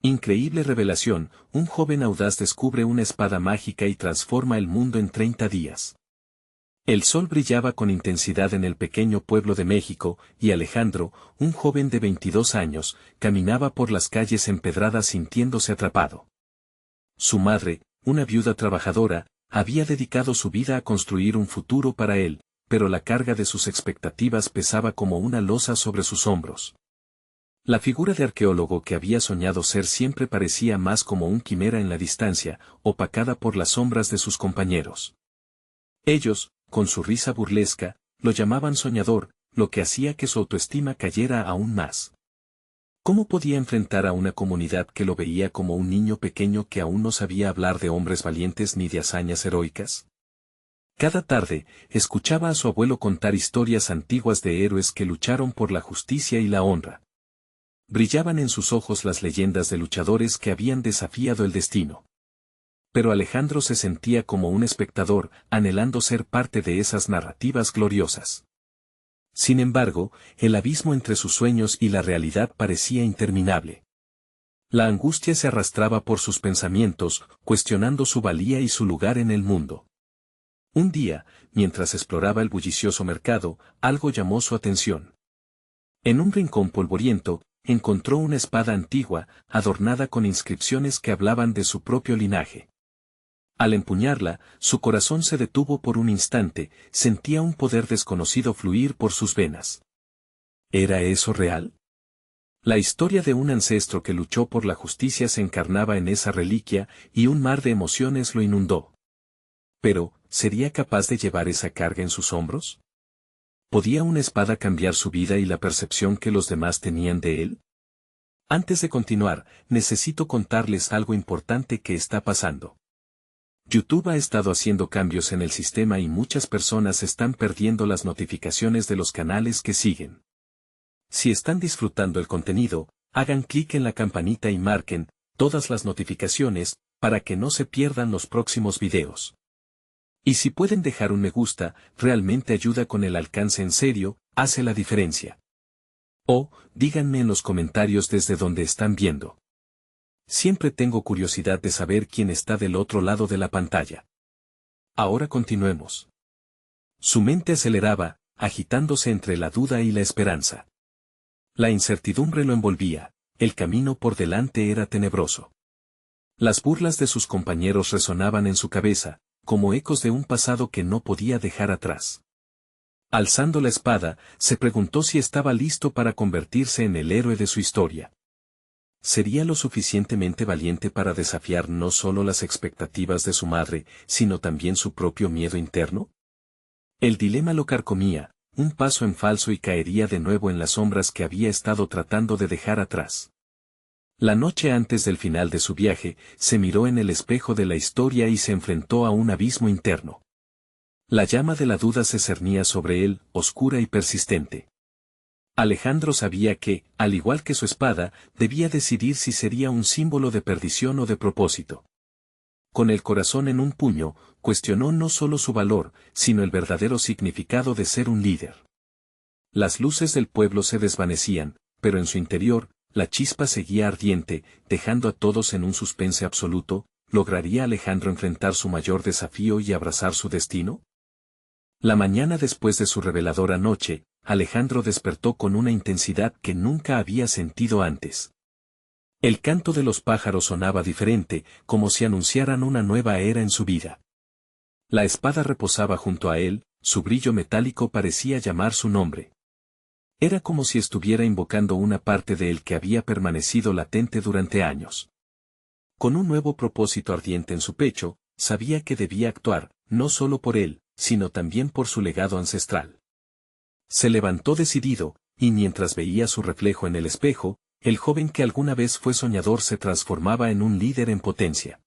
Increíble revelación, un joven audaz descubre una espada mágica y transforma el mundo en 30 días. El sol brillaba con intensidad en el pequeño pueblo de México, y Alejandro, un joven de 22 años, caminaba por las calles empedradas sintiéndose atrapado. Su madre, una viuda trabajadora, había dedicado su vida a construir un futuro para él, pero la carga de sus expectativas pesaba como una losa sobre sus hombros. La figura de arqueólogo que había soñado ser siempre parecía más como un quimera en la distancia, opacada por las sombras de sus compañeros. Ellos, con su risa burlesca, lo llamaban soñador, lo que hacía que su autoestima cayera aún más. ¿Cómo podía enfrentar a una comunidad que lo veía como un niño pequeño que aún no sabía hablar de hombres valientes ni de hazañas heroicas? Cada tarde, escuchaba a su abuelo contar historias antiguas de héroes que lucharon por la justicia y la honra. Brillaban en sus ojos las leyendas de luchadores que habían desafiado el destino. Pero Alejandro se sentía como un espectador, anhelando ser parte de esas narrativas gloriosas. Sin embargo, el abismo entre sus sueños y la realidad parecía interminable. La angustia se arrastraba por sus pensamientos, cuestionando su valía y su lugar en el mundo. Un día, mientras exploraba el bullicioso mercado, algo llamó su atención. En un rincón polvoriento, encontró una espada antigua, adornada con inscripciones que hablaban de su propio linaje. Al empuñarla, su corazón se detuvo por un instante, sentía un poder desconocido fluir por sus venas. ¿Era eso real? La historia de un ancestro que luchó por la justicia se encarnaba en esa reliquia, y un mar de emociones lo inundó. Pero, ¿sería capaz de llevar esa carga en sus hombros? ¿Podía una espada cambiar su vida y la percepción que los demás tenían de él? Antes de continuar, necesito contarles algo importante que está pasando. YouTube ha estado haciendo cambios en el sistema y muchas personas están perdiendo las notificaciones de los canales que siguen. Si están disfrutando el contenido, hagan clic en la campanita y marquen todas las notificaciones para que no se pierdan los próximos videos. Y si pueden dejar un me gusta, realmente ayuda con el alcance en serio, hace la diferencia. O, díganme en los comentarios desde donde están viendo. Siempre tengo curiosidad de saber quién está del otro lado de la pantalla. Ahora continuemos. Su mente aceleraba, agitándose entre la duda y la esperanza. La incertidumbre lo envolvía, el camino por delante era tenebroso. Las burlas de sus compañeros resonaban en su cabeza, como ecos de un pasado que no podía dejar atrás. Alzando la espada, se preguntó si estaba listo para convertirse en el héroe de su historia. ¿Sería lo suficientemente valiente para desafiar no solo las expectativas de su madre, sino también su propio miedo interno? El dilema lo carcomía, un paso en falso y caería de nuevo en las sombras que había estado tratando de dejar atrás. La noche antes del final de su viaje, se miró en el espejo de la historia y se enfrentó a un abismo interno. La llama de la duda se cernía sobre él, oscura y persistente. Alejandro sabía que, al igual que su espada, debía decidir si sería un símbolo de perdición o de propósito. Con el corazón en un puño, cuestionó no solo su valor, sino el verdadero significado de ser un líder. Las luces del pueblo se desvanecían, pero en su interior, la chispa seguía ardiente, dejando a todos en un suspense absoluto. ¿Lograría Alejandro enfrentar su mayor desafío y abrazar su destino? La mañana después de su reveladora noche, Alejandro despertó con una intensidad que nunca había sentido antes. El canto de los pájaros sonaba diferente, como si anunciaran una nueva era en su vida. La espada reposaba junto a él, su brillo metálico parecía llamar su nombre. Era como si estuviera invocando una parte de él que había permanecido latente durante años. Con un nuevo propósito ardiente en su pecho, sabía que debía actuar, no solo por él, sino también por su legado ancestral. Se levantó decidido, y mientras veía su reflejo en el espejo, el joven que alguna vez fue soñador se transformaba en un líder en potencia.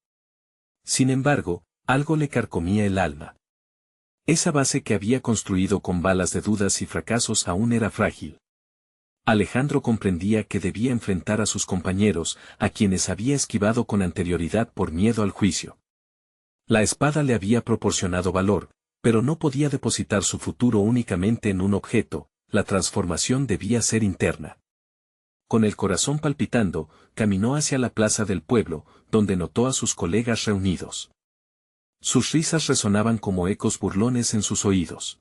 Sin embargo, algo le carcomía el alma. Esa base que había construido con balas de dudas y fracasos aún era frágil. Alejandro comprendía que debía enfrentar a sus compañeros, a quienes había esquivado con anterioridad por miedo al juicio. La espada le había proporcionado valor, pero no podía depositar su futuro únicamente en un objeto, la transformación debía ser interna. Con el corazón palpitando, caminó hacia la plaza del pueblo, donde notó a sus colegas reunidos. Sus risas resonaban como ecos burlones en sus oídos.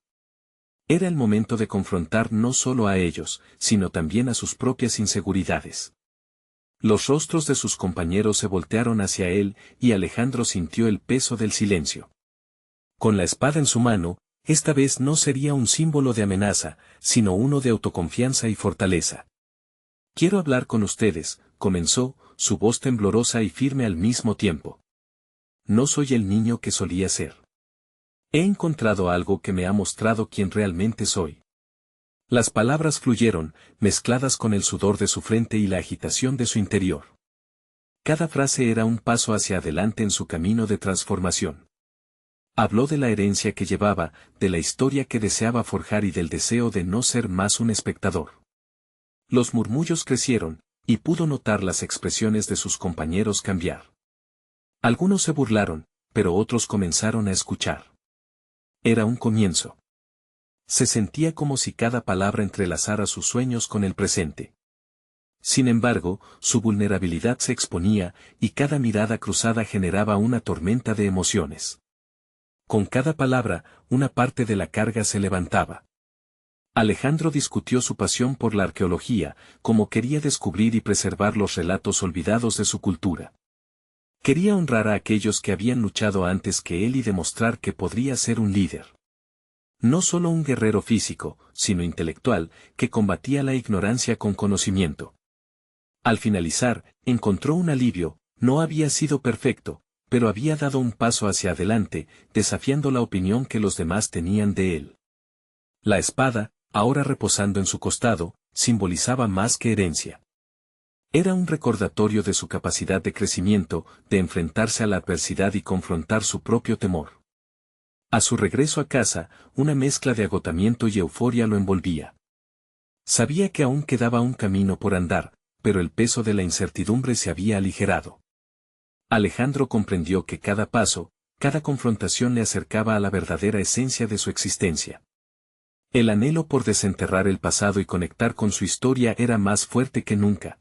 Era el momento de confrontar no solo a ellos, sino también a sus propias inseguridades. Los rostros de sus compañeros se voltearon hacia él, y Alejandro sintió el peso del silencio. Con la espada en su mano, esta vez no sería un símbolo de amenaza, sino uno de autoconfianza y fortaleza. «Quiero hablar con ustedes», comenzó, su voz temblorosa y firme al mismo tiempo. «No soy el niño que solía ser. He encontrado algo que me ha mostrado quién realmente soy». Las palabras fluyeron, mezcladas con el sudor de su frente y la agitación de su interior. Cada frase era un paso hacia adelante en su camino de transformación. Habló de la herencia que llevaba, de la historia que deseaba forjar y del deseo de no ser más un espectador. Los murmullos crecieron, y pudo notar las expresiones de sus compañeros cambiar. Algunos se burlaron, pero otros comenzaron a escuchar. Era un comienzo. Se sentía como si cada palabra entrelazara sus sueños con el presente. Sin embargo, su vulnerabilidad se exponía, y cada mirada cruzada generaba una tormenta de emociones. Con cada palabra, una parte de la carga se levantaba. Alejandro discutió su pasión por la arqueología, como quería descubrir y preservar los relatos olvidados de su cultura. Quería honrar a aquellos que habían luchado antes que él y demostrar que podría ser un líder. No solo un guerrero físico, sino intelectual, que combatía la ignorancia con conocimiento. Al finalizar, encontró un alivio, no había sido perfecto, pero había dado un paso hacia adelante, desafiando la opinión que los demás tenían de él. La espada, ahora reposando en su costado, simbolizaba más que herencia. Era un recordatorio de su capacidad de crecimiento, de enfrentarse a la adversidad y confrontar su propio temor. A su regreso a casa, una mezcla de agotamiento y euforia lo envolvía. Sabía que aún quedaba un camino por andar, pero el peso de la incertidumbre se había aligerado. Alejandro comprendió que cada paso, cada confrontación le acercaba a la verdadera esencia de su existencia. El anhelo por desenterrar el pasado y conectar con su historia era más fuerte que nunca.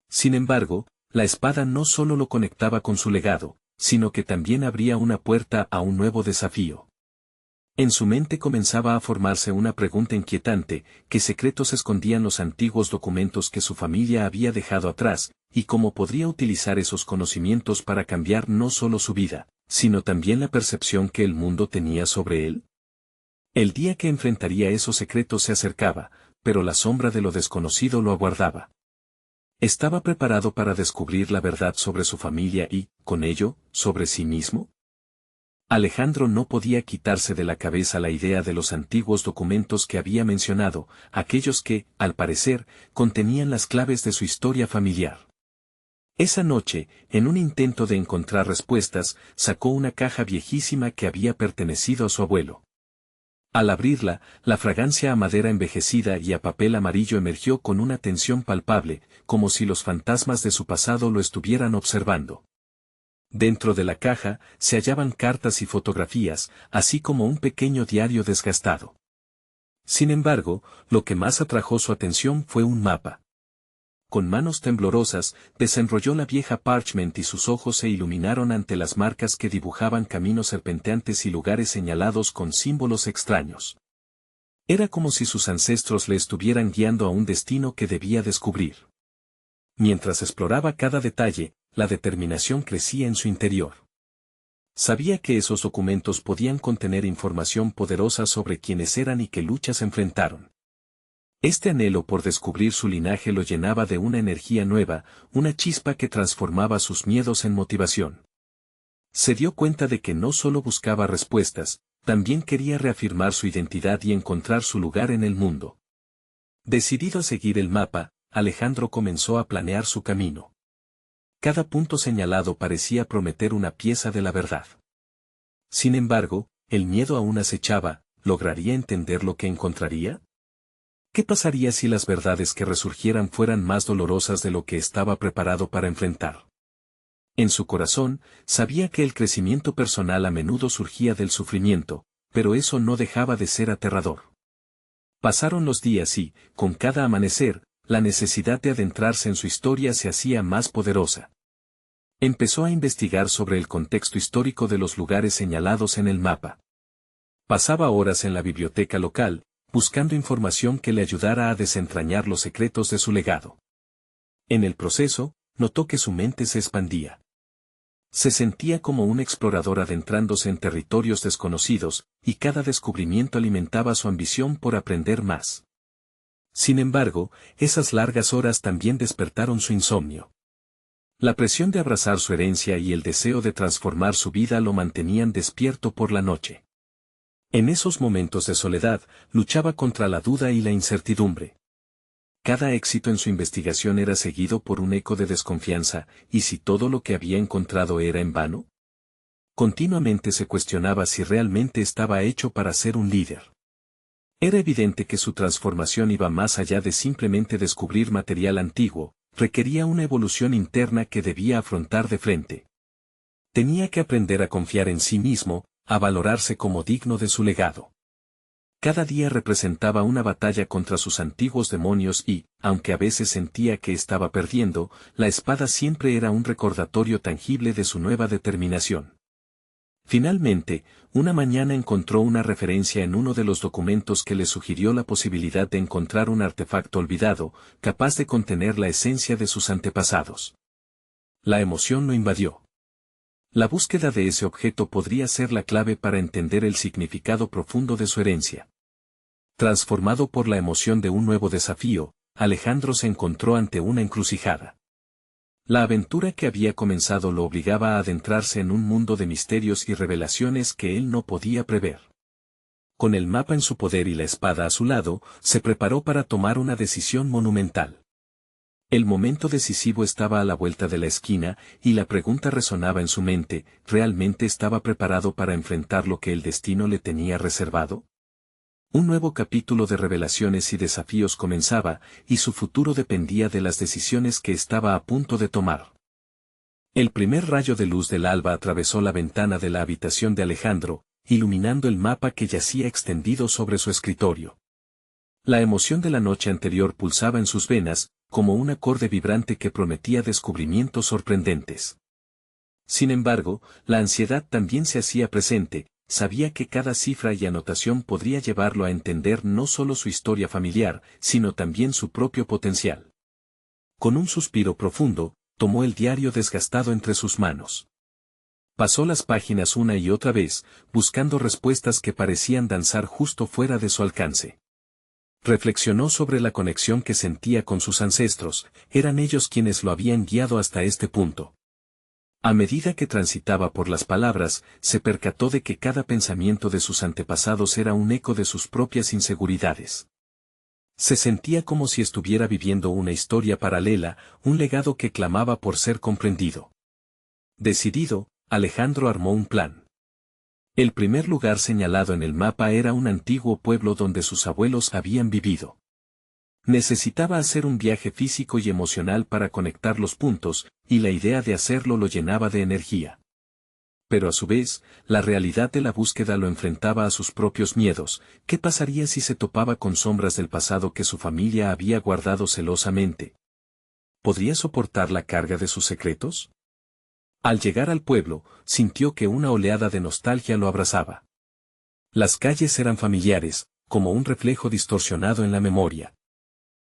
Sin embargo, la espada no solo lo conectaba con su legado, sino que también abría una puerta a un nuevo desafío. En su mente comenzaba a formarse una pregunta inquietante: ¿qué secretos escondían los antiguos documentos que su familia había dejado atrás, y cómo podría utilizar esos conocimientos para cambiar no solo su vida, sino también la percepción que el mundo tenía sobre él? El día que enfrentaría esos secretos se acercaba, pero la sombra de lo desconocido lo aguardaba. ¿Estaba preparado para descubrir la verdad sobre su familia y, con ello, sobre sí mismo? Alejandro no podía quitarse de la cabeza la idea de los antiguos documentos que había mencionado, aquellos que, al parecer, contenían las claves de su historia familiar. Esa noche, en un intento de encontrar respuestas, sacó una caja viejísima que había pertenecido a su abuelo. Al abrirla, la fragancia a madera envejecida y a papel amarillo emergió con una tensión palpable, como si los fantasmas de su pasado lo estuvieran observando. Dentro de la caja, se hallaban cartas y fotografías, así como un pequeño diario desgastado. Sin embargo, lo que más atrajo su atención fue un mapa. Con manos temblorosas, desenrolló la vieja parchment y sus ojos se iluminaron ante las marcas que dibujaban caminos serpenteantes y lugares señalados con símbolos extraños. Era como si sus ancestros le estuvieran guiando a un destino que debía descubrir. Mientras exploraba cada detalle, la determinación crecía en su interior. Sabía que esos documentos podían contener información poderosa sobre quiénes eran y qué luchas enfrentaron. Este anhelo por descubrir su linaje lo llenaba de una energía nueva, una chispa que transformaba sus miedos en motivación. Se dio cuenta de que no solo buscaba respuestas, también quería reafirmar su identidad y encontrar su lugar en el mundo. Decidido a seguir el mapa, Alejandro comenzó a planear su camino. Cada punto señalado parecía prometer una pieza de la verdad. Sin embargo, el miedo aún acechaba. ¿Lograría entender lo que encontraría? ¿Qué pasaría si las verdades que resurgieran fueran más dolorosas de lo que estaba preparado para enfrentar? En su corazón, sabía que el crecimiento personal a menudo surgía del sufrimiento, pero eso no dejaba de ser aterrador. Pasaron los días y, con cada amanecer, la necesidad de adentrarse en su historia se hacía más poderosa. Empezó a investigar sobre el contexto histórico de los lugares señalados en el mapa. Pasaba horas en la biblioteca local, buscando información que le ayudara a desentrañar los secretos de su legado. En el proceso, notó que su mente se expandía. Se sentía como un explorador adentrándose en territorios desconocidos, y cada descubrimiento alimentaba su ambición por aprender más. Sin embargo, esas largas horas también despertaron su insomnio. La presión de abrazar su herencia y el deseo de transformar su vida lo mantenían despierto por la noche. En esos momentos de soledad, luchaba contra la duda y la incertidumbre. Cada éxito en su investigación era seguido por un eco de desconfianza, ¿y si todo lo que había encontrado era en vano? Continuamente se cuestionaba si realmente estaba hecho para ser un líder. Era evidente que su transformación iba más allá de simplemente descubrir material antiguo, requería una evolución interna que debía afrontar de frente. Tenía que aprender a confiar en sí mismo, a valorarse como digno de su legado. Cada día representaba una batalla contra sus antiguos demonios y, aunque a veces sentía que estaba perdiendo, la espada siempre era un recordatorio tangible de su nueva determinación. Finalmente, una mañana encontró una referencia en uno de los documentos que le sugirió la posibilidad de encontrar un artefacto olvidado, capaz de contener la esencia de sus antepasados. La emoción lo invadió. La búsqueda de ese objeto podría ser la clave para entender el significado profundo de su herencia. Transformado por la emoción de un nuevo desafío, Alejandro se encontró ante una encrucijada. La aventura que había comenzado lo obligaba a adentrarse en un mundo de misterios y revelaciones que él no podía prever. Con el mapa en su poder y la espada a su lado, se preparó para tomar una decisión monumental. El momento decisivo estaba a la vuelta de la esquina, y la pregunta resonaba en su mente, ¿realmente estaba preparado para enfrentar lo que el destino le tenía reservado? Un nuevo capítulo de revelaciones y desafíos comenzaba, y su futuro dependía de las decisiones que estaba a punto de tomar. El primer rayo de luz del alba atravesó la ventana de la habitación de Alejandro, iluminando el mapa que yacía extendido sobre su escritorio. La emoción de la noche anterior pulsaba en sus venas, como un acorde vibrante que prometía descubrimientos sorprendentes. Sin embargo, la ansiedad también se hacía presente. Sabía que cada cifra y anotación podría llevarlo a entender no solo su historia familiar, sino también su propio potencial. Con un suspiro profundo, tomó el diario desgastado entre sus manos. Pasó las páginas una y otra vez, buscando respuestas que parecían danzar justo fuera de su alcance. Reflexionó sobre la conexión que sentía con sus ancestros, eran ellos quienes lo habían guiado hasta este punto. A medida que transitaba por las palabras, se percató de que cada pensamiento de sus antepasados era un eco de sus propias inseguridades. Se sentía como si estuviera viviendo una historia paralela, un legado que clamaba por ser comprendido. Decidido, Alejandro armó un plan. El primer lugar señalado en el mapa era un antiguo pueblo donde sus abuelos habían vivido. Necesitaba hacer un viaje físico y emocional para conectar los puntos, y la idea de hacerlo lo llenaba de energía. Pero a su vez, la realidad de la búsqueda lo enfrentaba a sus propios miedos. ¿Qué pasaría si se topaba con sombras del pasado que su familia había guardado celosamente? ¿Podría soportar la carga de sus secretos? Al llegar al pueblo, sintió que una oleada de nostalgia lo abrazaba. Las calles eran familiares, como un reflejo distorsionado en la memoria.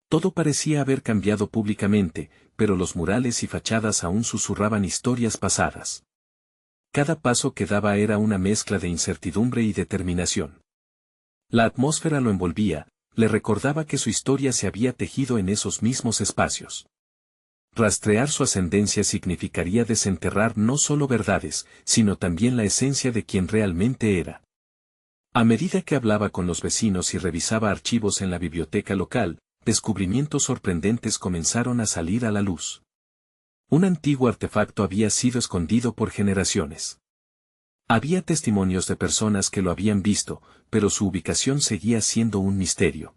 Todo parecía haber cambiado públicamente, pero los murales y fachadas aún susurraban historias pasadas. Cada paso que daba era una mezcla de incertidumbre y determinación. La atmósfera lo envolvía, le recordaba que su historia se había tejido en esos mismos espacios. Rastrear su ascendencia significaría desenterrar no solo verdades, sino también la esencia de quien realmente era. A medida que hablaba con los vecinos y revisaba archivos en la biblioteca local, descubrimientos sorprendentes comenzaron a salir a la luz. Un antiguo artefacto había sido escondido por generaciones. Había testimonios de personas que lo habían visto, pero su ubicación seguía siendo un misterio.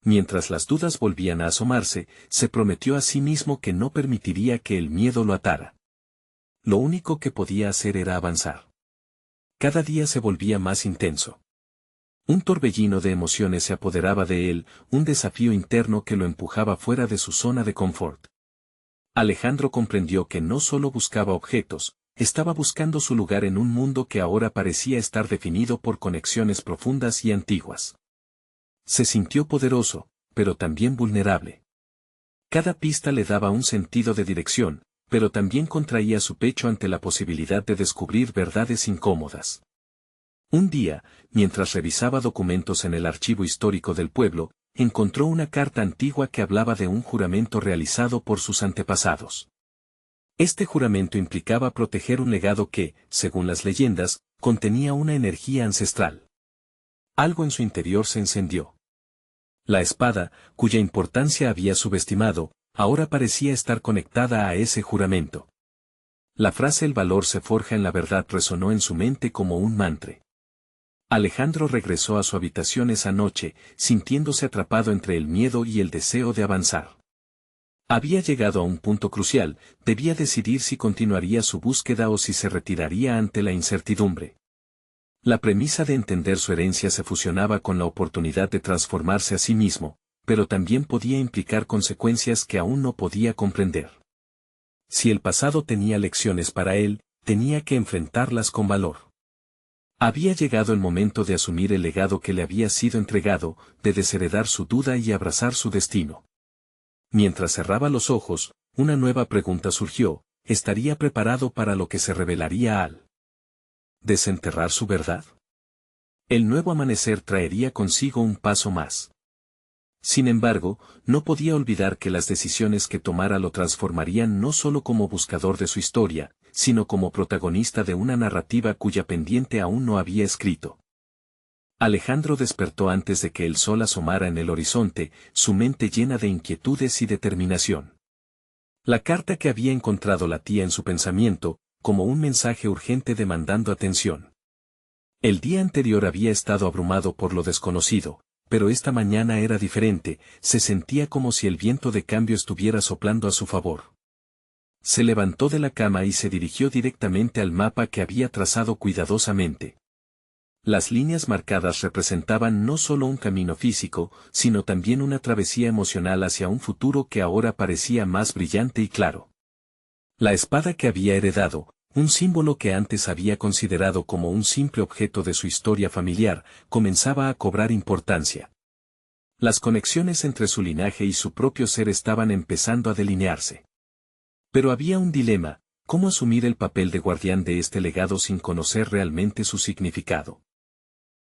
Mientras las dudas volvían a asomarse, se prometió a sí mismo que no permitiría que el miedo lo atara. Lo único que podía hacer era avanzar. Cada día se volvía más intenso. Un torbellino de emociones se apoderaba de él, un desafío interno que lo empujaba fuera de su zona de confort. Alejandro comprendió que no solo buscaba objetos, estaba buscando su lugar en un mundo que ahora parecía estar definido por conexiones profundas y antiguas. Se sintió poderoso, pero también vulnerable. Cada pista le daba un sentido de dirección, pero también contraía su pecho ante la posibilidad de descubrir verdades incómodas. Un día, mientras revisaba documentos en el archivo histórico del pueblo, encontró una carta antigua que hablaba de un juramento realizado por sus antepasados. Este juramento implicaba proteger un legado que, según las leyendas, contenía una energía ancestral. Algo en su interior se encendió. La espada, cuya importancia había subestimado, ahora parecía estar conectada a ese juramento. La frase "el valor se forja en la verdad" resonó en su mente como un mantra. Alejandro regresó a su habitación esa noche, sintiéndose atrapado entre el miedo y el deseo de avanzar. Había llegado a un punto crucial, debía decidir si continuaría su búsqueda o si se retiraría ante la incertidumbre. La premisa de entender su herencia se fusionaba con la oportunidad de transformarse a sí mismo, pero también podía implicar consecuencias que aún no podía comprender. Si el pasado tenía lecciones para él, tenía que enfrentarlas con valor. Había llegado el momento de asumir el legado que le había sido entregado, de desheredar su duda y abrazar su destino. Mientras cerraba los ojos, una nueva pregunta surgió: ¿estaría preparado para lo que se revelaría al desenterrar su verdad? El nuevo amanecer traería consigo un paso más. Sin embargo, no podía olvidar que las decisiones que tomara lo transformarían no solo como buscador de su historia, sino como protagonista de una narrativa cuya pendiente aún no había escrito. Alejandro despertó antes de que el sol asomara en el horizonte, su mente llena de inquietudes y determinación. La carta que había encontrado latía en su pensamiento, como un mensaje urgente demandando atención. El día anterior había estado abrumado por lo desconocido, pero esta mañana era diferente, se sentía como si el viento de cambio estuviera soplando a su favor. Se levantó de la cama y se dirigió directamente al mapa que había trazado cuidadosamente. Las líneas marcadas representaban no solo un camino físico, sino también una travesía emocional hacia un futuro que ahora parecía más brillante y claro. La espada que había heredado, un símbolo que antes había considerado como un simple objeto de su historia familiar, comenzaba a cobrar importancia. Las conexiones entre su linaje y su propio ser estaban empezando a delinearse. Pero había un dilema: ¿cómo asumir el papel de guardián de este legado sin conocer realmente su significado?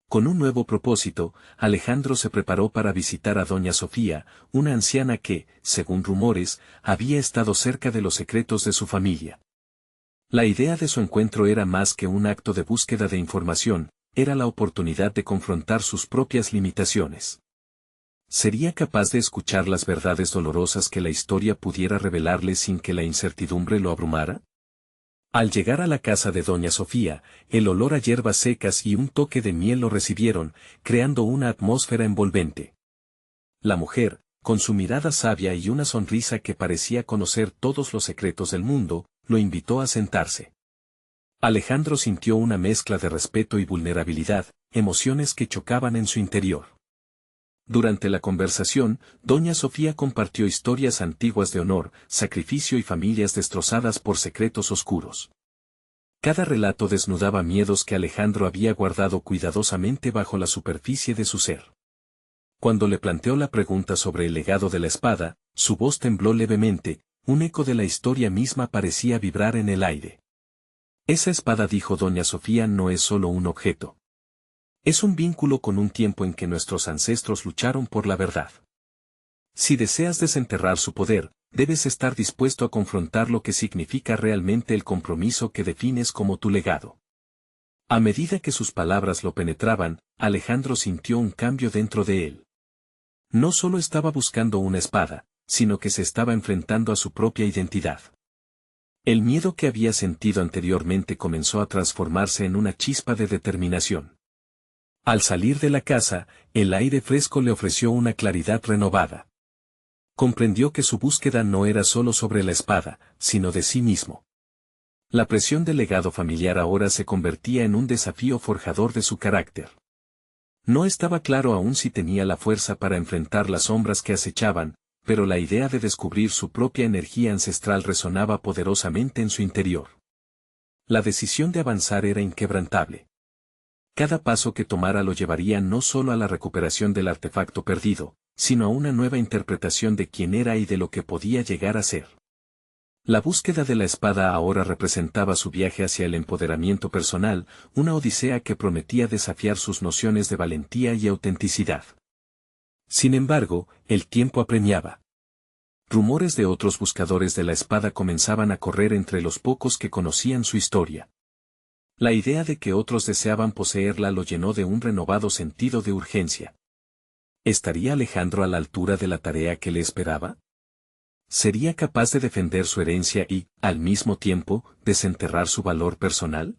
Con un nuevo propósito, Alejandro se preparó para visitar a doña Sofía, una anciana que, según rumores, había estado cerca de los secretos de su familia. La idea de su encuentro era más que un acto de búsqueda de información, era la oportunidad de confrontar sus propias limitaciones. ¿Sería capaz de escuchar las verdades dolorosas que la historia pudiera revelarle sin que la incertidumbre lo abrumara? Al llegar a la casa de doña Sofía, el olor a hierbas secas y un toque de miel lo recibieron, creando una atmósfera envolvente. La mujer, con su mirada sabia y una sonrisa que parecía conocer todos los secretos del mundo, lo invitó a sentarse. Alejandro sintió una mezcla de respeto y vulnerabilidad, emociones que chocaban en su interior. Durante la conversación, doña Sofía compartió historias antiguas de honor, sacrificio y familias destrozadas por secretos oscuros. Cada relato desnudaba miedos que Alejandro había guardado cuidadosamente bajo la superficie de su ser. Cuando le planteó la pregunta sobre el legado de la espada, su voz tembló levemente, un eco de la historia misma parecía vibrar en el aire. Esa espada, dijo doña Sofía, no es solo un objeto. Es un vínculo con un tiempo en que nuestros ancestros lucharon por la verdad. Si deseas desenterrar su poder, debes estar dispuesto a confrontar lo que significa realmente el compromiso que defines como tu legado. A medida que sus palabras lo penetraban, Alejandro sintió un cambio dentro de él. No solo estaba buscando una espada, sino que se estaba enfrentando a su propia identidad. El miedo que había sentido anteriormente comenzó a transformarse en una chispa de determinación. Al salir de la casa, el aire fresco le ofreció una claridad renovada. Comprendió que su búsqueda no era solo sobre la espada, sino de sí mismo. La presión del legado familiar ahora se convertía en un desafío forjador de su carácter. No estaba claro aún si tenía la fuerza para enfrentar las sombras que acechaban, pero la idea de descubrir su propia energía ancestral resonaba poderosamente en su interior. La decisión de avanzar era inquebrantable. Cada paso que tomara lo llevaría no solo a la recuperación del artefacto perdido, sino a una nueva interpretación de quién era y de lo que podía llegar a ser. La búsqueda de la espada ahora representaba su viaje hacia el empoderamiento personal, una odisea que prometía desafiar sus nociones de valentía y autenticidad. Sin embargo, el tiempo apremiaba. Rumores de otros buscadores de la espada comenzaban a correr entre los pocos que conocían su historia. La idea de que otros deseaban poseerla lo llenó de un renovado sentido de urgencia. ¿Estaría Alejandro a la altura de la tarea que le esperaba? ¿Sería capaz de defender su herencia y, al mismo tiempo, desenterrar su valor personal?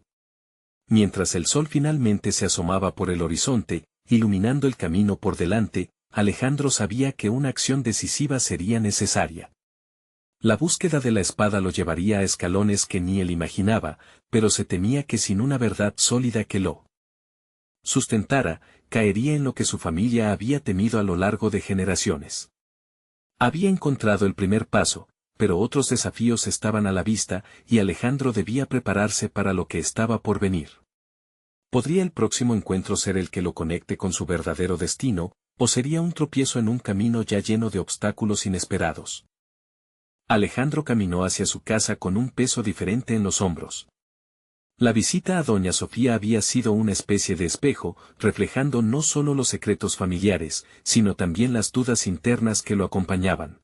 Mientras el sol finalmente se asomaba por el horizonte, iluminando el camino por delante, Alejandro sabía que una acción decisiva sería necesaria. La búsqueda de la espada lo llevaría a escalones que ni él imaginaba, pero se temía que sin una verdad sólida que lo sustentara, caería en lo que su familia había temido a lo largo de generaciones. Había encontrado el primer paso, pero otros desafíos estaban a la vista y Alejandro debía prepararse para lo que estaba por venir. ¿Podría el próximo encuentro ser el que lo conecte con su verdadero destino, o sería un tropiezo en un camino ya lleno de obstáculos inesperados? Alejandro caminó hacia su casa con un peso diferente en los hombros. La visita a doña Sofía había sido una especie de espejo, reflejando no solo los secretos familiares, sino también las dudas internas que lo acompañaban.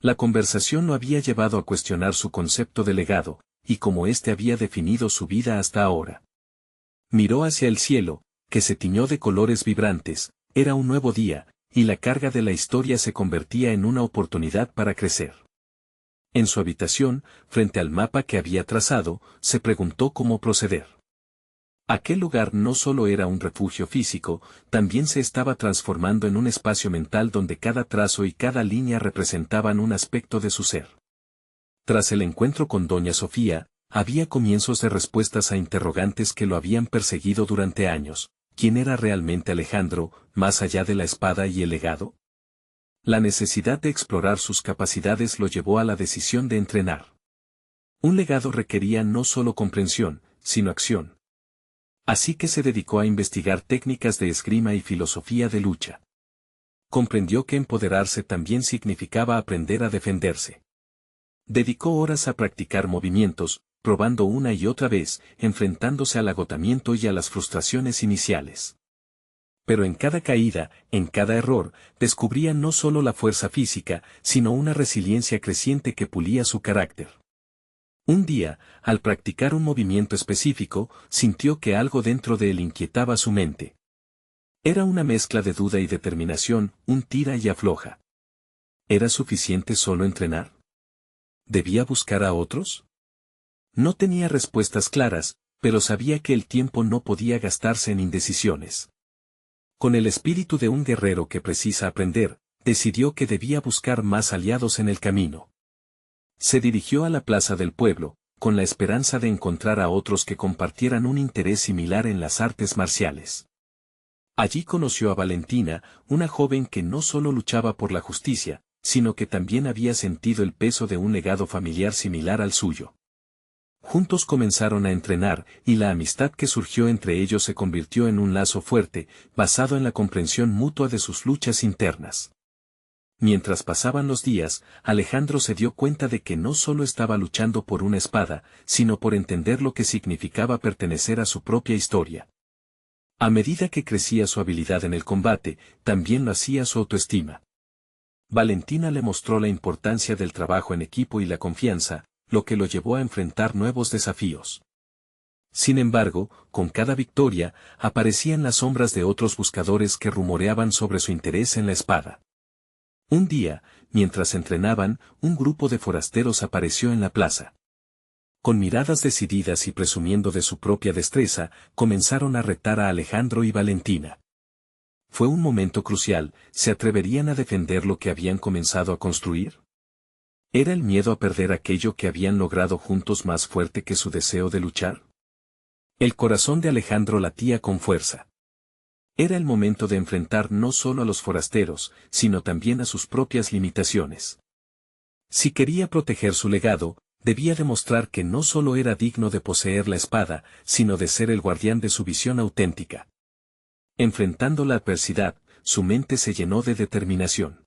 La conversación lo había llevado a cuestionar su concepto de legado, y cómo éste había definido su vida hasta ahora. Miró hacia el cielo, que se tiñó de colores vibrantes, era un nuevo día, y la carga de la historia se convertía en una oportunidad para crecer. En su habitación, frente al mapa que había trazado, se preguntó cómo proceder. Aquel lugar no solo era un refugio físico, también se estaba transformando en un espacio mental donde cada trazo y cada línea representaban un aspecto de su ser. Tras el encuentro con doña Sofía, había comienzos de respuestas a interrogantes que lo habían perseguido durante años. ¿Quién era realmente Alejandro, más allá de la espada y el legado? La necesidad de explorar sus capacidades lo llevó a la decisión de entrenar. Un legado requería no solo comprensión, sino acción. Así que se dedicó a investigar técnicas de esgrima y filosofía de lucha. Comprendió que empoderarse también significaba aprender a defenderse. Dedicó horas a practicar movimientos, probando una y otra vez, enfrentándose al agotamiento y a las frustraciones iniciales. Pero en cada caída, en cada error, descubría no solo la fuerza física, sino una resiliencia creciente que pulía su carácter. Un día, al practicar un movimiento específico, sintió que algo dentro de él inquietaba su mente. Era una mezcla de duda y determinación, un tira y afloja. ¿Era suficiente solo entrenar? ¿Debía buscar a otros? No tenía respuestas claras, pero sabía que el tiempo no podía gastarse en indecisiones. Con el espíritu de un guerrero que precisa aprender, decidió que debía buscar más aliados en el camino. Se dirigió a la plaza del pueblo, con la esperanza de encontrar a otros que compartieran un interés similar en las artes marciales. Allí conoció a Valentina, una joven que no solo luchaba por la justicia, sino que también había sentido el peso de un legado familiar similar al suyo. Juntos comenzaron a entrenar, y la amistad que surgió entre ellos se convirtió en un lazo fuerte, basado en la comprensión mutua de sus luchas internas. Mientras pasaban los días, Alejandro se dio cuenta de que no solo estaba luchando por una espada, sino por entender lo que significaba pertenecer a su propia historia. A medida que crecía su habilidad en el combate, también lo hacía su autoestima. Valentina le mostró la importancia del trabajo en equipo y la confianza, lo que lo llevó a enfrentar nuevos desafíos. Sin embargo, con cada victoria, aparecían las sombras de otros buscadores que rumoreaban sobre su interés en la espada. Un día, mientras entrenaban, un grupo de forasteros apareció en la plaza. Con miradas decididas y presumiendo de su propia destreza, comenzaron a retar a Alejandro y Valentina. Fue un momento crucial, ¿se atreverían a defender lo que habían comenzado a construir? ¿Era el miedo a perder aquello que habían logrado juntos más fuerte que su deseo de luchar? El corazón de Alejandro latía con fuerza. Era el momento de enfrentar no solo a los forasteros, sino también a sus propias limitaciones. Si quería proteger su legado, debía demostrar que no solo era digno de poseer la espada, sino de ser el guardián de su visión auténtica. Enfrentando la adversidad, su mente se llenó de determinación.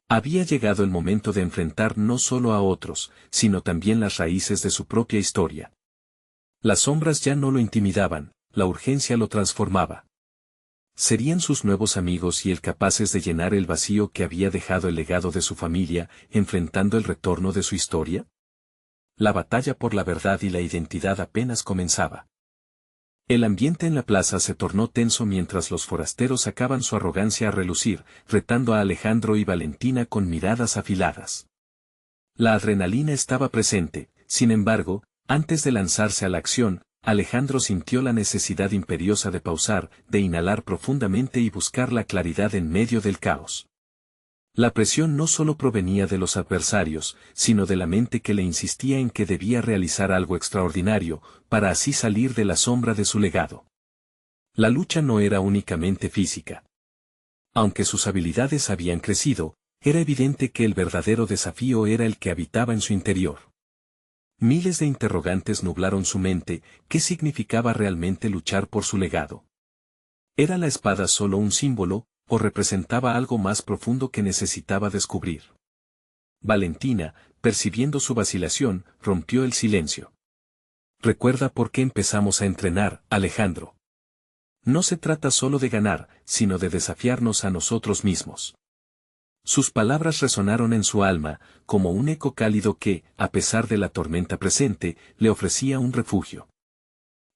Había llegado el momento de enfrentar no solo a otros, sino también las raíces de su propia historia. Las sombras ya no lo intimidaban, la urgencia lo transformaba. ¿Serían sus nuevos amigos y él capaces de llenar el vacío que había dejado el legado de su familia, enfrentando el retorno de su historia? La batalla por la verdad y la identidad apenas comenzaba. El ambiente en la plaza se tornó tenso mientras los forasteros sacaban su arrogancia a relucir, retando a Alejandro y Valentina con miradas afiladas. La adrenalina estaba presente, sin embargo, antes de lanzarse a la acción, Alejandro sintió la necesidad imperiosa de pausar, de inhalar profundamente y buscar la claridad en medio del caos. La presión no solo provenía de los adversarios, sino de la mente que le insistía en que debía realizar algo extraordinario, para así salir de la sombra de su legado. La lucha no era únicamente física. Aunque sus habilidades habían crecido, era evidente que el verdadero desafío era el que habitaba en su interior. Miles de interrogantes nublaron su mente. ¿Qué significaba realmente luchar por su legado? ¿Era la espada solo un símbolo, o representaba algo más profundo que necesitaba descubrir? Valentina, percibiendo su vacilación, rompió el silencio. «Recuerda por qué empezamos a entrenar, Alejandro. No se trata solo de ganar, sino de desafiarnos a nosotros mismos». Sus palabras resonaron en su alma, como un eco cálido que, a pesar de la tormenta presente, le ofrecía un refugio.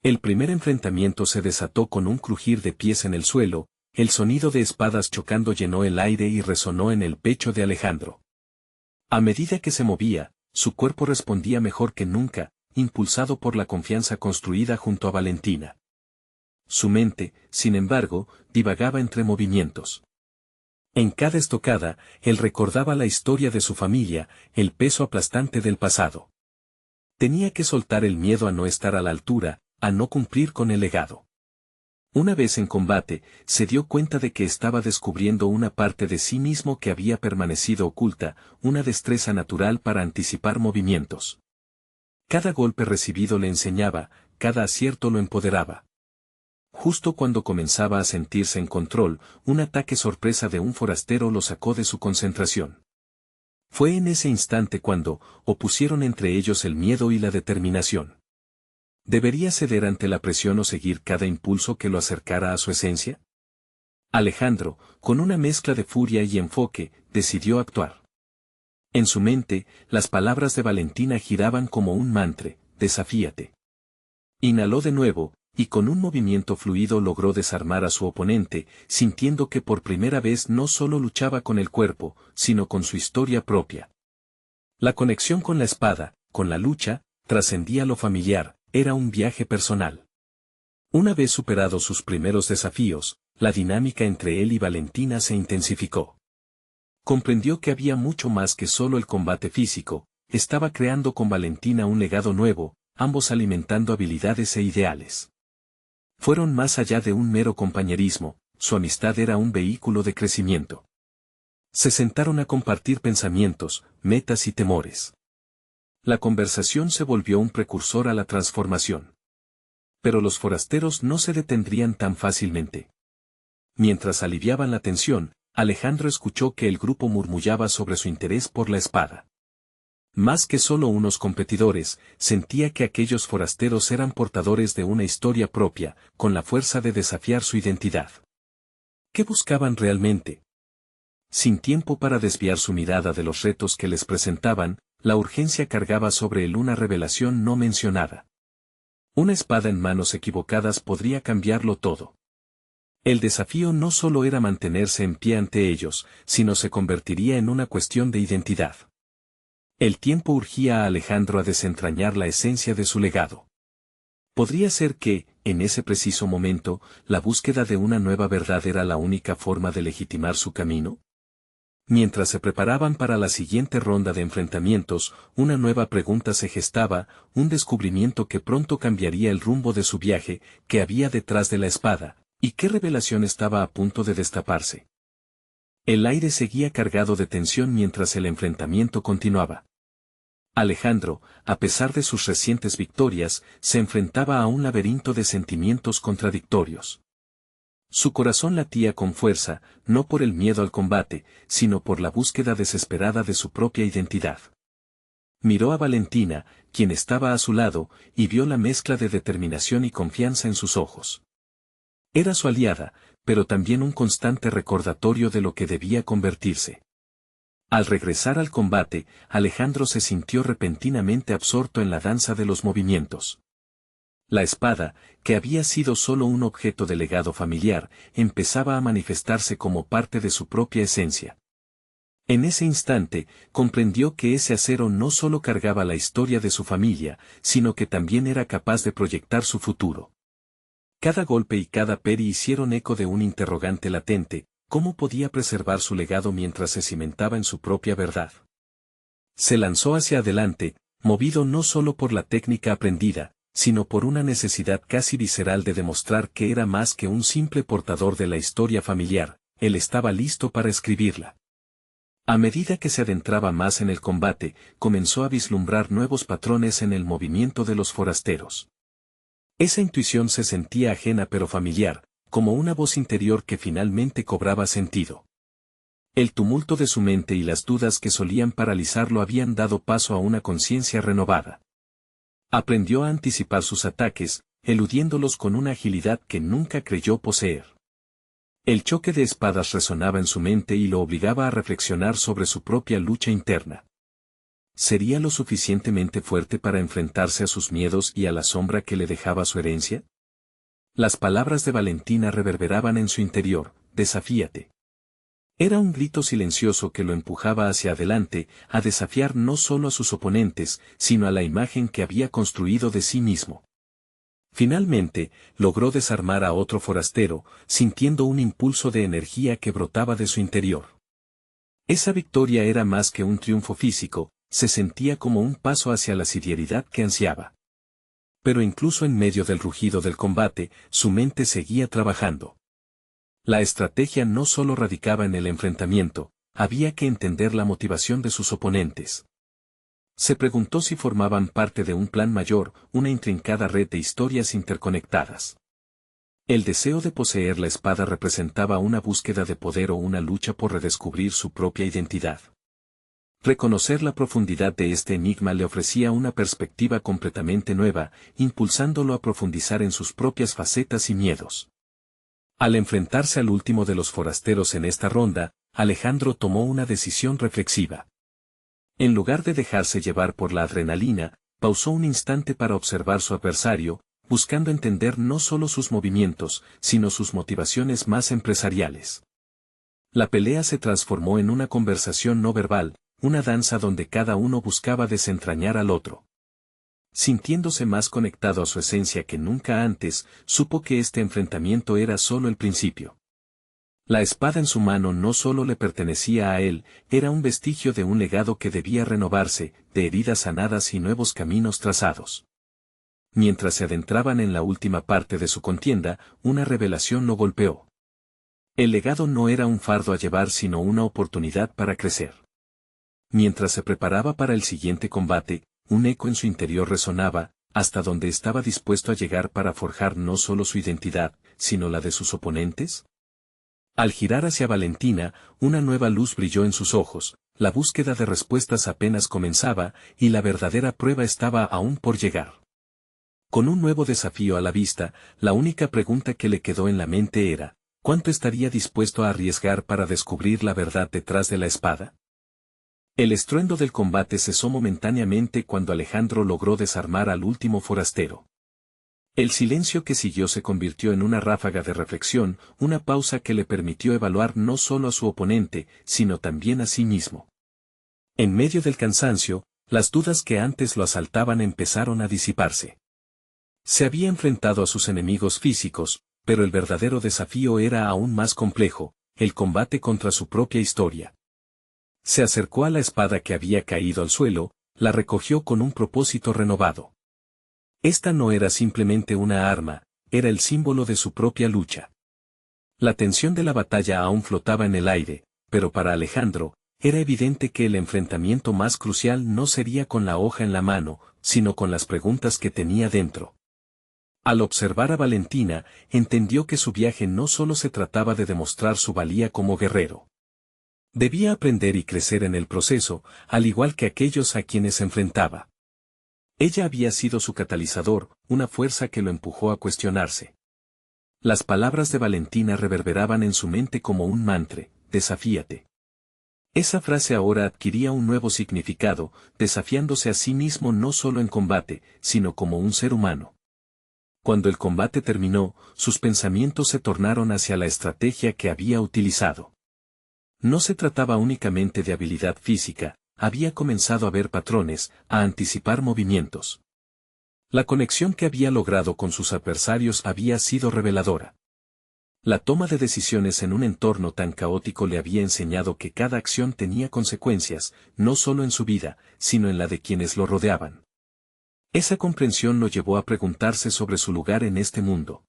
El primer enfrentamiento se desató con un crujir de pies en el suelo, el sonido de espadas chocando llenó el aire y resonó en el pecho de Alejandro. A medida que se movía, su cuerpo respondía mejor que nunca, impulsado por la confianza construida junto a Valentina. Su mente, sin embargo, divagaba entre movimientos. En cada estocada, él recordaba la historia de su familia, el peso aplastante del pasado. Tenía que soltar el miedo a no estar a la altura, a no cumplir con el legado. Una vez en combate, se dio cuenta de que estaba descubriendo una parte de sí mismo que había permanecido oculta, una destreza natural para anticipar movimientos. Cada golpe recibido le enseñaba, cada acierto lo empoderaba. Justo cuando comenzaba a sentirse en control, un ataque sorpresa de un forastero lo sacó de su concentración. Fue en ese instante cuando opusieron entre ellos el miedo y la determinación. ¿Debería ceder ante la presión o seguir cada impulso que lo acercara a su esencia? Alejandro, con una mezcla de furia y enfoque, decidió actuar. En su mente, las palabras de Valentina giraban como un mantra: «Desafíate». Inhaló de nuevo, y con un movimiento fluido logró desarmar a su oponente, sintiendo que por primera vez no solo luchaba con el cuerpo, sino con su historia propia. La conexión con la espada, con la lucha, trascendía lo familiar, era un viaje personal. Una vez superados sus primeros desafíos, la dinámica entre él y Valentina se intensificó. Comprendió que había mucho más que solo el combate físico, estaba creando con Valentina un legado nuevo, ambos alimentando habilidades e ideales. Fueron más allá de un mero compañerismo, su amistad era un vehículo de crecimiento. Se sentaron a compartir pensamientos, metas y temores. La conversación se volvió un precursor a la transformación. Pero los forasteros no se detendrían tan fácilmente. Mientras aliviaban la tensión, Alejandro escuchó que el grupo murmullaba sobre su interés por la espada. Más que solo unos competidores, sentía que aquellos forasteros eran portadores de una historia propia, con la fuerza de desafiar su identidad. ¿Qué buscaban realmente? Sin tiempo para desviar su mirada de los retos que les presentaban, la urgencia cargaba sobre él una revelación no mencionada. Una espada en manos equivocadas podría cambiarlo todo. El desafío no solo era mantenerse en pie ante ellos, sino se convertiría en una cuestión de identidad. El tiempo urgía a Alejandro a desentrañar la esencia de su legado. ¿Podría ser que, en ese preciso momento, la búsqueda de una nueva verdad era la única forma de legitimar su camino? Mientras se preparaban para la siguiente ronda de enfrentamientos, una nueva pregunta se gestaba, un descubrimiento que pronto cambiaría el rumbo de su viaje: ¿qué había detrás de la espada? ¿Y qué revelación estaba a punto de destaparse? El aire seguía cargado de tensión mientras el enfrentamiento continuaba. Alejandro, a pesar de sus recientes victorias, se enfrentaba a un laberinto de sentimientos contradictorios. Su corazón latía con fuerza, no por el miedo al combate, sino por la búsqueda desesperada de su propia identidad. Miró a Valentina, quien estaba a su lado, y vio la mezcla de determinación y confianza en sus ojos. Era su aliada, pero también un constante recordatorio de lo que debía convertirse. Al regresar al combate, Alejandro se sintió repentinamente absorto en la danza de los movimientos. La espada, que había sido solo un objeto de legado familiar, empezaba a manifestarse como parte de su propia esencia. En ese instante, comprendió que ese acero no solo cargaba la historia de su familia, sino que también era capaz de proyectar su futuro. Cada golpe y cada peri hicieron eco de un interrogante latente: ¿cómo podía preservar su legado mientras se cimentaba en su propia verdad? Se lanzó hacia adelante, movido no solo por la técnica aprendida, sino por una necesidad casi visceral de demostrar que era más que un simple portador de la historia familiar. Él estaba listo para escribirla. A medida que se adentraba más en el combate, comenzó a vislumbrar nuevos patrones en el movimiento de los forasteros. Esa intuición se sentía ajena pero familiar, como una voz interior que finalmente cobraba sentido. El tumulto de su mente y las dudas que solían paralizarlo habían dado paso a una conciencia renovada. Aprendió a anticipar sus ataques, eludiéndolos con una agilidad que nunca creyó poseer. El choque de espadas resonaba en su mente y lo obligaba a reflexionar sobre su propia lucha interna. ¿Sería lo suficientemente fuerte para enfrentarse a sus miedos y a la sombra que le dejaba su herencia? Las palabras de Valentina reverberaban en su interior: desafíate. Era un grito silencioso que lo empujaba hacia adelante, a desafiar no solo a sus oponentes, sino a la imagen que había construido de sí mismo. Finalmente, logró desarmar a otro forastero, sintiendo un impulso de energía que brotaba de su interior. Esa victoria era más que un triunfo físico, se sentía como un paso hacia la seriedad que ansiaba. Pero incluso en medio del rugido del combate, su mente seguía trabajando. La estrategia no solo radicaba en el enfrentamiento, había que entender la motivación de sus oponentes. Se preguntó si formaban parte de un plan mayor, una intrincada red de historias interconectadas. El deseo de poseer la espada representaba una búsqueda de poder o una lucha por redescubrir su propia identidad. Reconocer la profundidad de este enigma le ofrecía una perspectiva completamente nueva, impulsándolo a profundizar en sus propias facetas y miedos. Al enfrentarse al último de los forasteros en esta ronda, Alejandro tomó una decisión reflexiva. En lugar de dejarse llevar por la adrenalina, pausó un instante para observar su adversario, buscando entender no solo sus movimientos, sino sus motivaciones más empresariales. La pelea se transformó en una conversación no verbal, una danza donde cada uno buscaba desentrañar al otro. Sintiéndose más conectado a su esencia que nunca antes, supo que este enfrentamiento era solo el principio. La espada en su mano no solo le pertenecía a él, era un vestigio de un legado que debía renovarse, de heridas sanadas y nuevos caminos trazados. Mientras se adentraban en la última parte de su contienda, una revelación lo golpeó. El legado no era un fardo a llevar sino una oportunidad para crecer. Mientras se preparaba para el siguiente combate, un eco en su interior resonaba: ¿hasta dónde estaba dispuesto a llegar para forjar no solo su identidad, sino la de sus oponentes? Al girar hacia Valentina, una nueva luz brilló en sus ojos, la búsqueda de respuestas apenas comenzaba, y la verdadera prueba estaba aún por llegar. Con un nuevo desafío a la vista, la única pregunta que le quedó en la mente era: ¿cuánto estaría dispuesto a arriesgar para descubrir la verdad detrás de la espada? El estruendo del combate cesó momentáneamente cuando Alejandro logró desarmar al último forastero. El silencio que siguió se convirtió en una ráfaga de reflexión, una pausa que le permitió evaluar no solo a su oponente, sino también a sí mismo. En medio del cansancio, las dudas que antes lo asaltaban empezaron a disiparse. Se había enfrentado a sus enemigos físicos, pero el verdadero desafío era aún más complejo: el combate contra su propia historia. Se acercó a la espada que había caído al suelo, la recogió con un propósito renovado. Esta no era simplemente una arma, era el símbolo de su propia lucha. La tensión de la batalla aún flotaba en el aire, pero para Alejandro, era evidente que el enfrentamiento más crucial no sería con la hoja en la mano, sino con las preguntas que tenía dentro. Al observar a Valentina, entendió que su viaje no solo se trataba de demostrar su valía como guerrero. Debía aprender y crecer en el proceso, al igual que aquellos a quienes se enfrentaba. Ella había sido su catalizador, una fuerza que lo empujó a cuestionarse. Las palabras de Valentina reverberaban en su mente como un mantra: desafíate. Esa frase ahora adquiría un nuevo significado, desafiándose a sí mismo no solo en combate, sino como un ser humano. Cuando el combate terminó, sus pensamientos se tornaron hacia la estrategia que había utilizado. No se trataba únicamente de habilidad física, había comenzado a ver patrones, a anticipar movimientos. La conexión que había logrado con sus adversarios había sido reveladora. La toma de decisiones en un entorno tan caótico le había enseñado que cada acción tenía consecuencias, no solo en su vida, sino en la de quienes lo rodeaban. Esa comprensión lo llevó a preguntarse sobre su lugar en este mundo.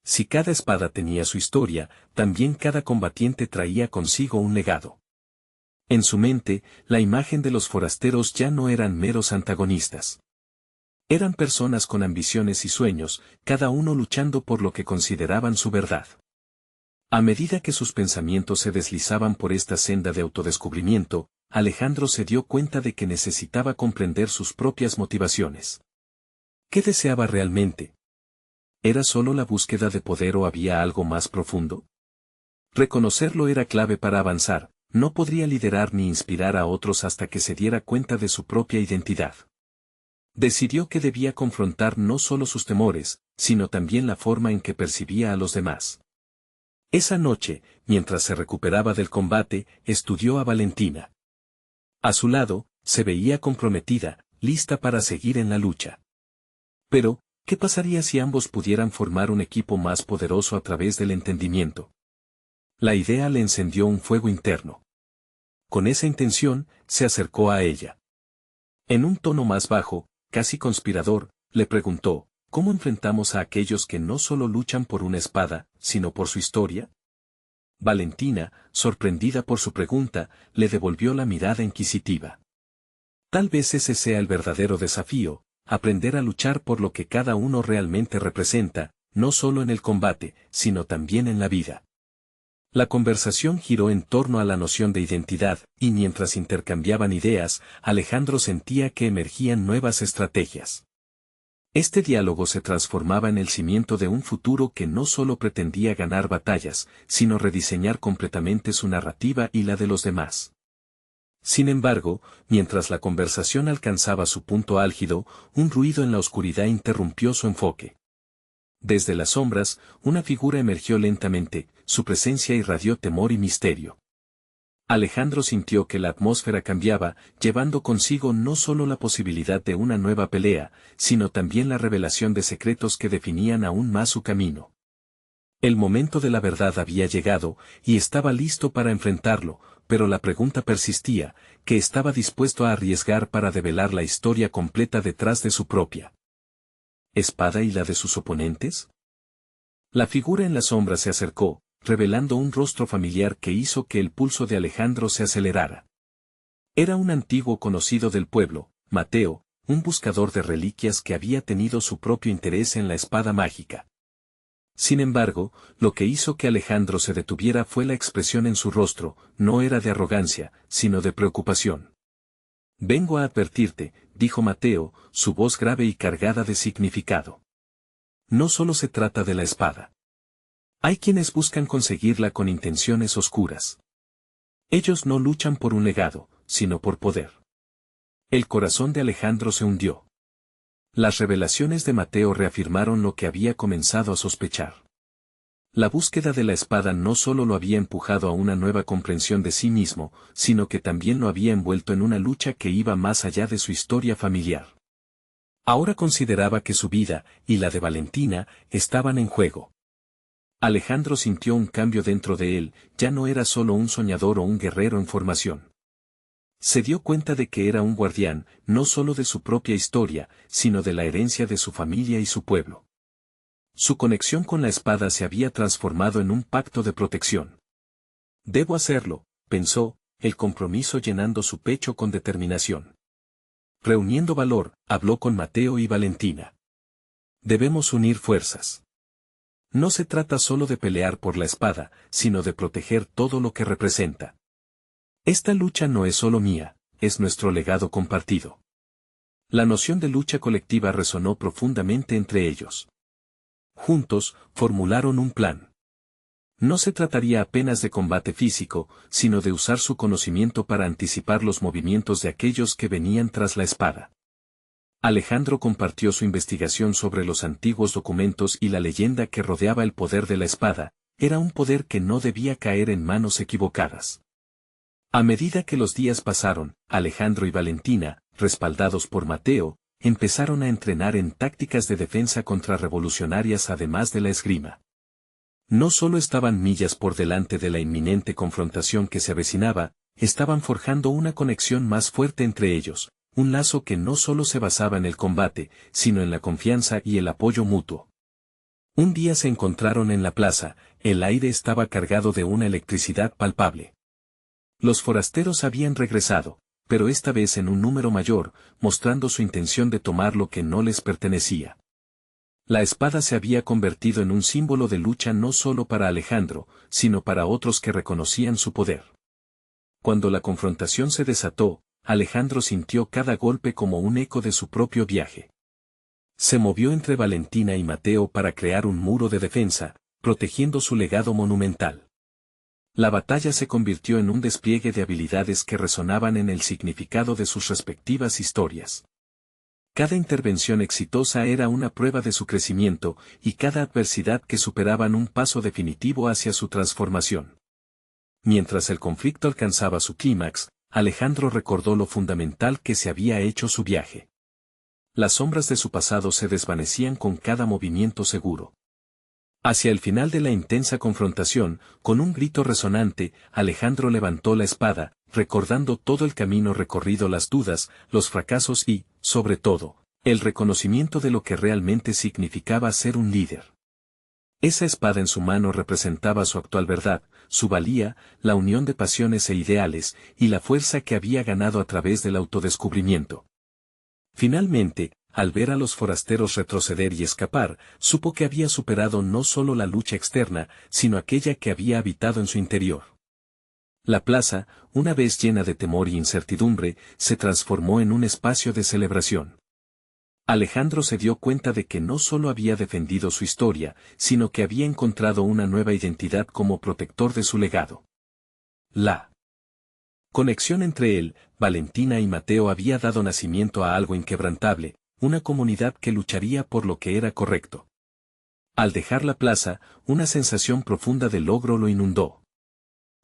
Si cada espada tenía su historia, también cada combatiente traía consigo un legado. En su mente, la imagen de los forasteros ya no eran meros antagonistas. Eran personas con ambiciones y sueños, cada uno luchando por lo que consideraban su verdad. A medida que sus pensamientos se deslizaban por esta senda de autodescubrimiento, Alejandro se dio cuenta de que necesitaba comprender sus propias motivaciones. ¿Qué deseaba realmente? ¿Era solo la búsqueda de poder o había algo más profundo? Reconocerlo era clave para avanzar, no podría liderar ni inspirar a otros hasta que se diera cuenta de su propia identidad. Decidió que debía confrontar no solo sus temores, sino también la forma en que percibía a los demás. Esa noche, mientras se recuperaba del combate, estudió a Valentina. A su lado, se veía comprometida, lista para seguir en la lucha. Pero, ¿qué pasaría si ambos pudieran formar un equipo más poderoso a través del entendimiento? La idea le encendió un fuego interno. Con esa intención, se acercó a ella. En un tono más bajo, casi conspirador, le preguntó: ¿cómo enfrentamos a aquellos que no solo luchan por una espada, sino por su historia? Valentina, sorprendida por su pregunta, le devolvió la mirada inquisitiva. Tal vez ese sea el verdadero desafío, aprender a luchar por lo que cada uno realmente representa, no solo en el combate, sino también en la vida. La conversación giró en torno a la noción de identidad, y mientras intercambiaban ideas, Alejandro sentía que emergían nuevas estrategias. Este diálogo se transformaba en el cimiento de un futuro que no solo pretendía ganar batallas, sino rediseñar completamente su narrativa y la de los demás. Sin embargo, mientras la conversación alcanzaba su punto álgido, un ruido en la oscuridad interrumpió su enfoque. Desde las sombras, una figura emergió lentamente, su presencia irradió temor y misterio. Alejandro sintió que la atmósfera cambiaba, llevando consigo no solo la posibilidad de una nueva pelea, sino también la revelación de secretos que definían aún más su camino. El momento de la verdad había llegado, y estaba listo para enfrentarlo, pero la pregunta persistía: ¿qué estaba dispuesto a arriesgar para develar la historia completa detrás de su propia espada y la de sus oponentes? La figura en la sombra se acercó, revelando un rostro familiar que hizo que el pulso de Alejandro se acelerara. Era un antiguo conocido del pueblo, Mateo, un buscador de reliquias que había tenido su propio interés en la espada mágica. Sin embargo, lo que hizo que Alejandro se detuviera fue la expresión en su rostro, no era de arrogancia, sino de preocupación. «Vengo a advertirte», dijo Mateo, su voz grave y cargada de significado. «No solo se trata de la espada. Hay quienes buscan conseguirla con intenciones oscuras. Ellos no luchan por un legado, sino por poder». El corazón de Alejandro se hundió. Las revelaciones de Mateo reafirmaron lo que había comenzado a sospechar. La búsqueda de la espada no solo lo había empujado a una nueva comprensión de sí mismo, sino que también lo había envuelto en una lucha que iba más allá de su historia familiar. Ahora consideraba que su vida, y la de Valentina, estaban en juego. Alejandro sintió un cambio dentro de él, ya no era solo un soñador o un guerrero en formación. Se dio cuenta de que era un guardián, no solo de su propia historia, sino de la herencia de su familia y su pueblo. Su conexión con la espada se había transformado en un pacto de protección. Debo hacerlo, pensó, el compromiso llenando su pecho con determinación. Reuniendo valor, habló con Mateo y Valentina. Debemos unir fuerzas. No se trata solo de pelear por la espada, sino de proteger todo lo que representa. Esta lucha no es solo mía, es nuestro legado compartido. La noción de lucha colectiva resonó profundamente entre ellos. Juntos, formularon un plan. No se trataría apenas de combate físico, sino de usar su conocimiento para anticipar los movimientos de aquellos que venían tras la espada. Alejandro compartió su investigación sobre los antiguos documentos y la leyenda que rodeaba el poder de la espada, era un poder que no debía caer en manos equivocadas. A medida que los días pasaron, Alejandro y Valentina, respaldados por Mateo, empezaron a entrenar en tácticas de defensa contrarrevolucionarias además de la esgrima. No solo estaban millas por delante de la inminente confrontación que se avecinaba, estaban forjando una conexión más fuerte entre ellos, un lazo que no solo se basaba en el combate, sino en la confianza y el apoyo mutuo. Un día se encontraron en la plaza, el aire estaba cargado de una electricidad palpable. Los forasteros habían regresado, pero esta vez en un número mayor, mostrando su intención de tomar lo que no les pertenecía. La espada se había convertido en un símbolo de lucha no solo para Alejandro, sino para otros que reconocían su poder. Cuando la confrontación se desató, Alejandro sintió cada golpe como un eco de su propio viaje. Se movió entre Valentina y Mateo para crear un muro de defensa, protegiendo su legado monumental. La batalla se convirtió en un despliegue de habilidades que resonaban en el significado de sus respectivas historias. Cada intervención exitosa era una prueba de su crecimiento, y cada adversidad que superaban un paso definitivo hacia su transformación. Mientras el conflicto alcanzaba su clímax, Alejandro recordó lo fundamental que se había hecho su viaje. Las sombras de su pasado se desvanecían con cada movimiento seguro. Hacia el final de la intensa confrontación, con un grito resonante, Alejandro levantó la espada, recordando todo el camino recorrido, las dudas, los fracasos y, sobre todo, el reconocimiento de lo que realmente significaba ser un líder. Esa espada en su mano representaba su actual verdad, su valía, la unión de pasiones e ideales, y la fuerza que había ganado a través del autodescubrimiento. Finalmente, al ver a los forasteros retroceder y escapar, supo que había superado no solo la lucha externa, sino aquella que había habitado en su interior. La plaza, una vez llena de temor y incertidumbre, se transformó en un espacio de celebración. Alejandro se dio cuenta de que no solo había defendido su historia, sino que había encontrado una nueva identidad como protector de su legado. La conexión entre él, Valentina y Mateo había dado nacimiento a algo inquebrantable, una comunidad que lucharía por lo que era correcto. Al dejar la plaza, una sensación profunda de logro lo inundó.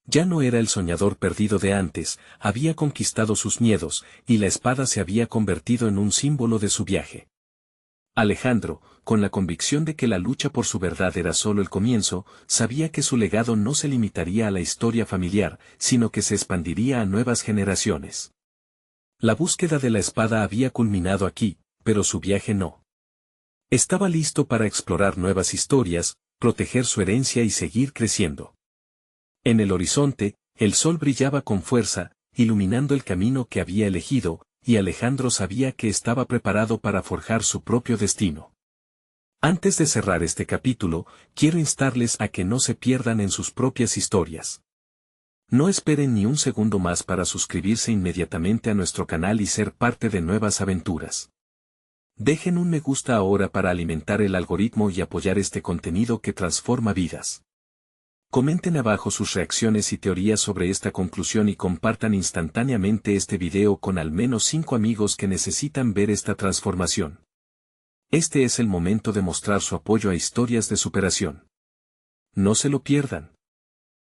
Ya no era el soñador perdido de antes, había conquistado sus miedos, y la espada se había convertido en un símbolo de su viaje. Alejandro, con la convicción de que la lucha por su verdad era solo el comienzo, sabía que su legado no se limitaría a la historia familiar, sino que se expandiría a nuevas generaciones. La búsqueda de la espada había culminado aquí, pero su viaje no. Estaba listo para explorar nuevas historias, proteger su herencia y seguir creciendo. En el horizonte, el sol brillaba con fuerza, iluminando el camino que había elegido, y Alejandro sabía que estaba preparado para forjar su propio destino. Antes de cerrar este capítulo, quiero instarles a que no se pierdan en sus propias historias. No esperen ni un segundo más para suscribirse inmediatamente a nuestro canal y ser parte de nuevas aventuras. Dejen un me gusta ahora para alimentar el algoritmo y apoyar este contenido que transforma vidas. Comenten abajo sus reacciones y teorías sobre esta conclusión y compartan instantáneamente este video con al menos 5 amigos que necesitan ver esta transformación. Este es el momento de mostrar su apoyo a historias de superación. No se lo pierdan.